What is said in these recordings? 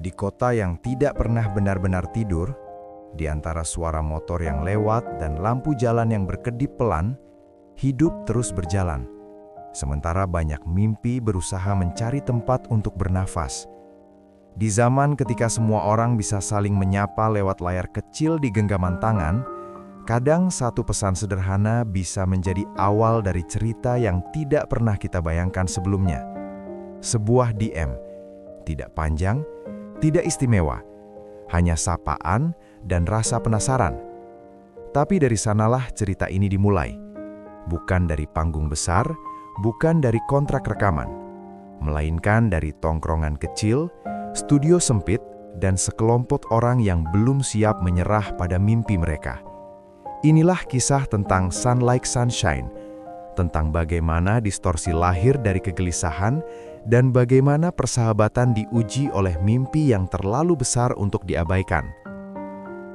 Di kota yang tidak pernah benar-benar tidur, di antara suara motor yang lewat dan lampu jalan yang berkedip pelan, hidup terus berjalan. Sementara banyak mimpi berusaha mencari tempat untuk bernafas. Di zaman ketika semua orang bisa saling menyapa lewat layar kecil di genggaman tangan, kadang satu pesan sederhana bisa menjadi awal dari cerita yang tidak pernah kita bayangkan sebelumnya. Sebuah DM, tidak panjang, tidak istimewa, hanya sapaan dan rasa penasaran. Tapi dari sanalah cerita ini dimulai. Bukan dari panggung besar, bukan dari kontrak rekaman, melainkan dari tongkrongan kecil, studio sempit, dan sekelompok orang yang belum siap menyerah pada mimpi mereka. Inilah kisah tentang Sun Like Sunshine, tentang bagaimana distorsi lahir dari kegelisahan dan bagaimana persahabatan diuji oleh mimpi yang terlalu besar untuk diabaikan.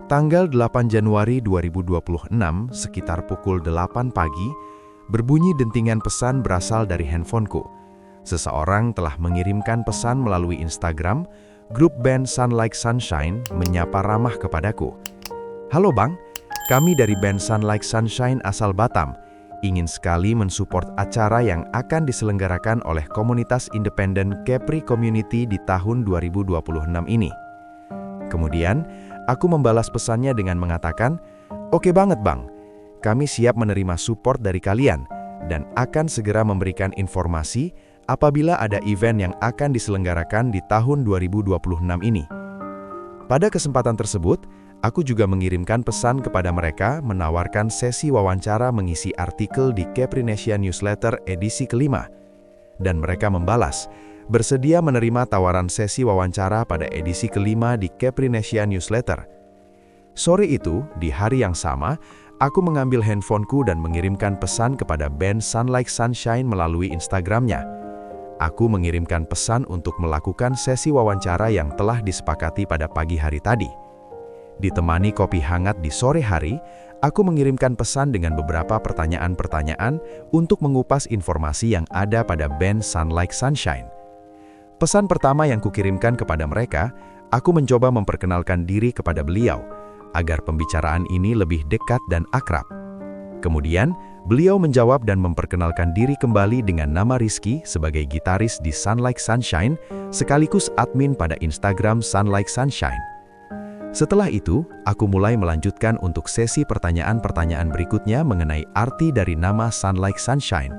Tanggal 8 Januari 2026, sekitar pukul 8 pagi, berbunyi dentingan pesan berasal dari handphoneku. Seseorang telah mengirimkan pesan melalui Instagram. Grup band Sun Like Sunshine menyapa ramah kepadaku. "Halo Bang, kami dari band Sun Like Sunshine asal Batam. Ingin sekali mensupport acara yang akan diselenggarakan oleh komunitas independen Kepri Community di tahun 2026 ini." Kemudian, aku membalas pesannya dengan mengatakan, "Oke banget Bang, kami siap menerima support dari kalian dan akan segera memberikan informasi apabila ada event yang akan diselenggarakan di tahun 2026 ini." Pada kesempatan tersebut, aku juga mengirimkan pesan kepada mereka menawarkan sesi wawancara mengisi artikel di Keprinesia Newsletter edisi kelima. Dan mereka membalas, bersedia menerima tawaran sesi wawancara pada edisi kelima di Keprinesia Newsletter. Sore itu, di hari yang sama, aku mengambil handphoneku dan mengirimkan pesan kepada band Sun Like Sunshine melalui Instagramnya. Aku mengirimkan pesan untuk melakukan sesi wawancara yang telah disepakati pada pagi hari tadi. Ditemani kopi hangat di sore hari, aku mengirimkan pesan dengan beberapa pertanyaan-pertanyaan untuk mengupas informasi yang ada pada band Sun Like Sunshine. Pesan pertama yang kukirimkan kepada mereka, aku mencoba memperkenalkan diri kepada beliau, agar pembicaraan ini lebih dekat dan akrab. Kemudian, beliau menjawab dan memperkenalkan diri kembali dengan nama Rizky sebagai gitaris di Sun Like Sunshine, sekaligus admin pada Instagram Sun Like Sunshine. Setelah itu, aku mulai melanjutkan untuk sesi pertanyaan-pertanyaan berikutnya mengenai arti dari nama Sun Like Sunshine,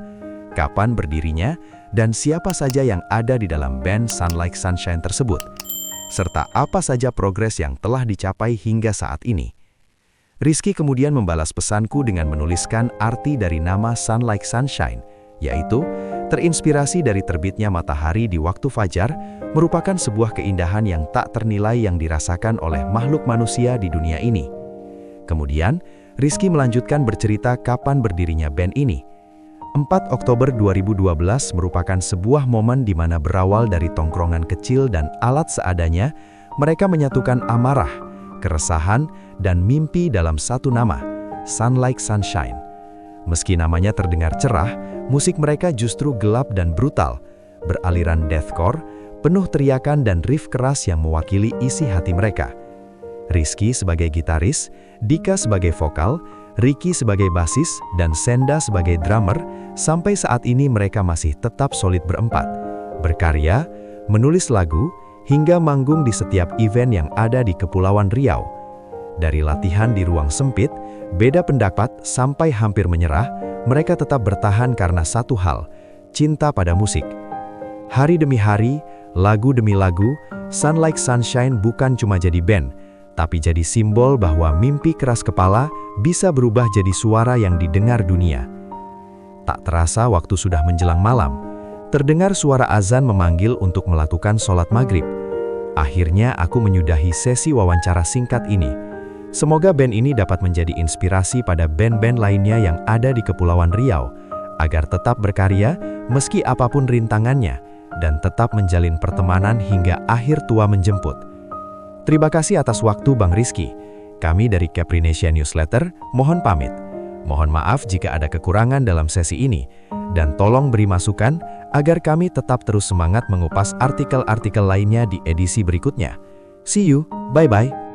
kapan berdirinya, dan siapa saja yang ada di dalam band Sun Like Sunshine tersebut, serta apa saja progres yang telah dicapai hingga saat ini. Rizky kemudian membalas pesanku dengan menuliskan arti dari nama Sun Like Sunshine, yaitu terinspirasi dari terbitnya matahari di waktu fajar, merupakan sebuah keindahan yang tak ternilai yang dirasakan oleh makhluk manusia di dunia ini. Kemudian, Rizky melanjutkan bercerita kapan berdirinya band ini. 4 Oktober 2012 merupakan sebuah momen di mana berawal dari tongkrongan kecil dan alat seadanya, mereka menyatukan amarah, keresahan, dan mimpi dalam satu nama, Sun Like Sunshine. Meski namanya terdengar cerah, musik mereka justru gelap dan brutal, beraliran deathcore, penuh teriakan dan riff keras yang mewakili isi hati mereka. Rizky sebagai gitaris, Dika sebagai vokal, Ricky sebagai basis, dan Senda sebagai drummer, sampai saat ini mereka masih tetap solid berempat, berkarya, menulis lagu, hingga manggung di setiap event yang ada di Kepulauan Riau. Dari latihan di ruang sempit, beda pendapat sampai hampir menyerah, mereka tetap bertahan karena satu hal, cinta pada musik. Hari demi hari, lagu demi lagu, Sun Like Sunshine bukan cuma jadi band, tapi jadi simbol bahwa mimpi keras kepala bisa berubah jadi suara yang didengar dunia. Tak terasa waktu sudah menjelang malam, terdengar suara azan memanggil untuk melakukan sholat maghrib. Akhirnya aku menyudahi sesi wawancara singkat ini. Semoga band ini dapat menjadi inspirasi pada band-band lainnya yang ada di Kepulauan Riau, agar tetap berkarya meski apapun rintangannya, dan tetap menjalin pertemanan hingga akhir tua menjemput. Terima kasih atas waktu Bang Rizky. Kami dari Keprinesia Newsletter, mohon pamit. Mohon maaf jika ada kekurangan dalam sesi ini, dan tolong beri masukan agar kami tetap terus semangat mengupas artikel-artikel lainnya di edisi berikutnya. See you, bye-bye.